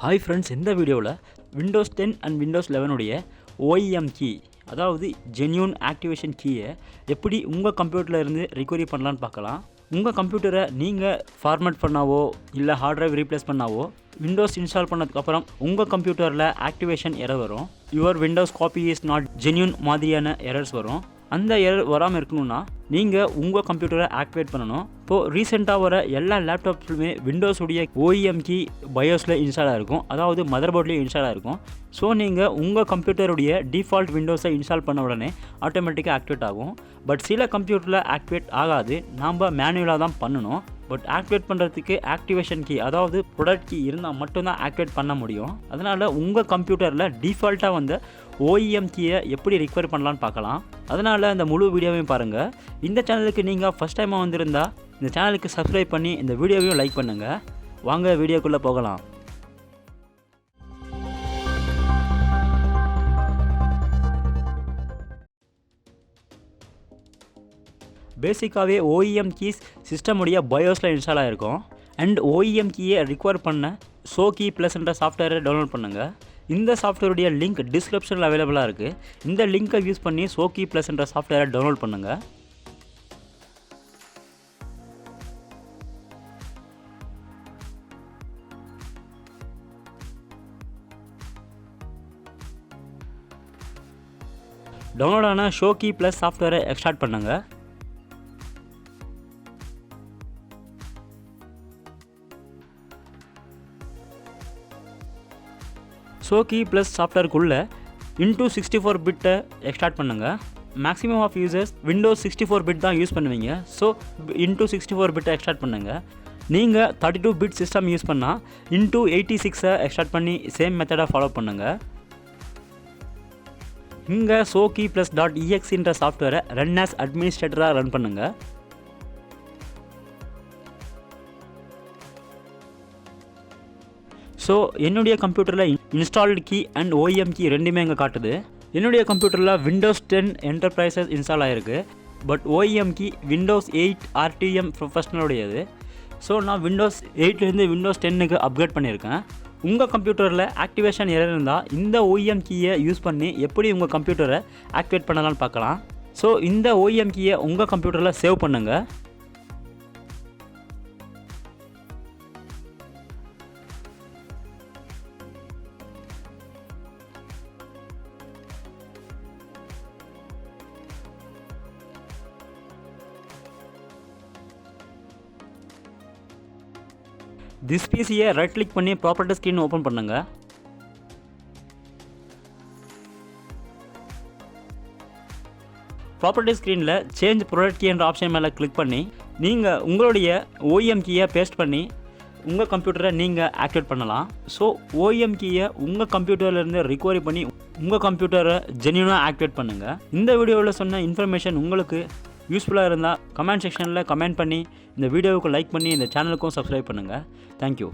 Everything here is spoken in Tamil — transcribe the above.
ஹாய் ஃப்ரெண்ட்ஸ், இந்த வீடியோவில் விண்டோஸ் 10 அண்ட் விண்டோஸ் 11 உடைய OEM கீ, அதாவது ஜென்யூன் ஆக்டிவேஷன் கீயை எப்படி உங்கள் கம்ப்யூட்டரில் இருந்து ரிகவரி பண்ணலான்னு பார்க்கலாம். உங்கள் கம்ப்யூட்டரை நீங்கள் ஃபார்மேட் பண்ணாவோ இல்லை ஹார்ட் டிரைவ் ரீப்ளேஸ் பண்ணாவோ விண்டோஸ் இன்ஸ்டால் பண்ணதுக்கப்புறம் உங்கள் கம்ப்யூட்டரில் ஆக்டிவேஷன் எரர் வரும். Your Windows copy is not genuine மாதிரியான எரர்ஸ் வரும். அந்த எரர் வராமல் இருக்கணும்னா நீங்கள் உங்கள் கம்ப்யூட்டரை ஆக்டிவேட் பண்ணணும். இப்போது ரீசெண்டாக வர எல்லா லேப்டாப்ஸுமே விண்டோஸ் உடைய OEM கீ பயோஸில் இன்ஸ்டாலாக இருக்கும், அதாவது மதர் போர்ட்லேயும் இன்ஸ்டாலாக இருக்கும். ஸோ நீங்கள் உங்கள் கம்ப்யூட்டருடைய டிஃபால்ட் விண்டோஸை இன்ஸ்டால் பண்ண உடனே ஆட்டோமேட்டிக்காக ஆக்டிவேட் ஆகும். பட் சில கம்ப்யூட்டரில் ஆக்டிவேட் ஆகாது, நாம் மேனுவலாக தான் பண்ணணும். பட் ஆக்டிவேட் பண்ணுறதுக்கு ஆக்டிவேஷன் கீ, அதாவது ப்ராடக்ட் கீ இருந்தால் மட்டும்தான் ஆக்டிவேட் பண்ண முடியும். அதனால் உங்கள் கம்ப்யூட்டரில் டிஃபால்ட்டாக வந்து OEM கீயை எப்படி ரிகவர் பண்ணலான்னு பார்க்கலாம். அதனால் இந்த முழு வீடியோவையும் பாருங்கள். இந்த சேனலுக்கு நீங்கள் ஃபஸ்ட் டைமாக வந்திருந்தால் இந்த சேனலுக்கு சப்ஸ்கிரைப் பண்ணி இந்த வீடியோவையும் லைக் பண்ணுங்கள். வாங்க வீடியோக்குள்ளே போகலாம். பேசிக்காகவே OEM கீஸ் சிஸ்டமுடைய பயோஸில் இன்ஸ்டால் ஆகிருக்கும். அண்ட் OEM கீயை ரிகவர் பண்ண சோகி ப்ளஸ்ன்ற சாஃப்ட்வேரை டவுன்லோட் பண்ணுங்கள். இந்த சாஃப்ட்வேருடைய லிங்க் டிஸ்கிரிப்ஷனில் அவைலபிளாக இருக்குது. இந்த லிங்க்கை யூஸ் பண்ணி சோகி ப்ளஸ்ன்ற சாஃப்ட்வேரை டவுன்லோட் பண்ணுங்கள். டவுன்லோட் ஆன ஷோகி ப்ளஸ் சாஃப்ட்வேரை எக்ஸ்ட்ராக்ட் பண்ணுங்கள். ஷோகி ப்ளஸ் சாஃப்ட்வேருக்குள்ளே இன்டூ 64 பிட்டை எக்ஸ்ட்ராக்ட் பண்ணுங்கள். Maximum of users Windows 64 bit தான் யூஸ் பண்ணுவீங்க. ஸோ இன்டூ 64 பிட்டை எக்ஸ்ட்ராக்ட் பண்ணுங்கள். நீங்கள் 32 பிட் சிஸ்டம் யூஸ் பண்ணால் இன்டூ 86 எக்ஸ்ட்ராக்ட் பண்ணி சேம் மெத்தடை ஃபாலோ பண்ணுங்கள். இங்கே சோகி ப்ளஸ் .exe சாஃப்ட்வேரை ரன் ஆஸ் அட்மினிஸ்ட்ரேட்டராக ரன் பண்ணுங்கள். ஸோ என்னுடைய கம்ப்யூட்டரில் installed key and OEM key ரெண்டுமே இங்கே காட்டுது. என்னுடைய கம்ப்யூட்டரில் விண்டோஸ் 10 என்டர்பிரைசஸ் இன்ஸ்டால் ஆகிருக்கு. But OEM key Windows 8 RTM ப்ரொஃபஷனலுடையது. ஸோ நான் விண்டோஸ் 8லேருந்து விண்டோஸ் 10க்கு அப்கிரேட் பண்ணியிருக்கேன். உங்கள் கம்ப்யூட்டரில் ஆக்டிவேஷன் எரர் இருந்தால் இந்த OEM கீயை யூஸ் பண்ணி எப்படி உங்கள் கம்ப்யூட்டரை ஆக்டிவேட் பண்ணலான்னு பார்க்கலாம். ஸோ இந்த OEM கீயை உங்கள் கம்ப்யூட்டரில் சேவ் பண்ணுங்கள். திஸ் பிசியை ரைட் கிளிக் பண்ணி ப்ராப்பர்ட்டி ஸ்க்ரீன் ஓப்பன் பண்ணுங்கள். ப்ராப்பர்ட்டி ஸ்க்ரீனில் சேஞ்ச் ப்ராடக்ட் கீ என்ற ஆப்ஷன் மேலே கிளிக் பண்ணி நீங்கள் உங்களுடைய OEM கீயை பேஸ்ட் பண்ணி உங்கள் கம்ப்யூட்டரை நீங்கள் ஆக்டிவேட் பண்ணலாம். ஸோ OEM கீயை உங்கள் கம்ப்யூட்டர்லேருந்து ரிகவரி பண்ணி உங்கள் கம்ப்யூட்டரை ஜென்யூனாக ஆக்டிவேட் பண்ணுங்கள். இந்த வீடியோவில் சொன்ன இன்ஃபர்மேஷன் உங்களுக்கு யூஸ்ஃபுல்லாக இருந்தால் கமெண்ட் செக்ஷனில் கமெண்ட் பண்ணி இந்த வீடியோவுக்கு லைக் பண்ணி இந்த சேனலுக்கும் சப்ஸ்கிரைப் பண்ணுங்கள். தேங்க்யூ.